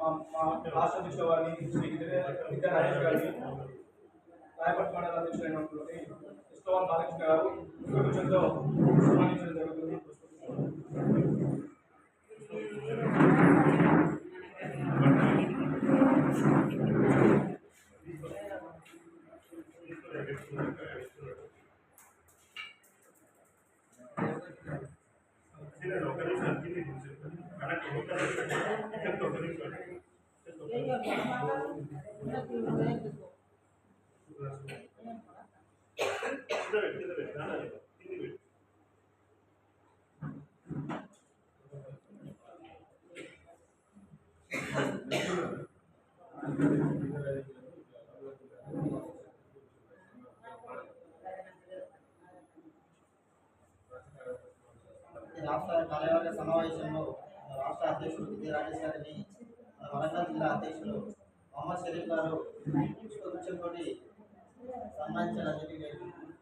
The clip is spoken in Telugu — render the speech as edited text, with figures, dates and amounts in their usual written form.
మా రాష్ట్ర అధ్యక్షుల వారిని శ్రీ విద్యా రాజేష్ గారిని, రాయపట్ల మండల అధ్యక్షులైనటువంటి కృష్ణవాన్ బాలకృష్ణ గారు పుష్పగుచ్చంతో సన్మానించడం జరుగుతుంది. రాష్ట్ర కార్యవర్గ సమావేశంలో రాష్ట్ర అధ్యక్షులు విద్యా రాజేష్ గారిని, వరంగల్ జిల్లా అధ్యక్షులు మొహమ్మద్ షరీఫ్ గారు పుష్పగుచ్చంతో సన్మానించడం జరిగింది.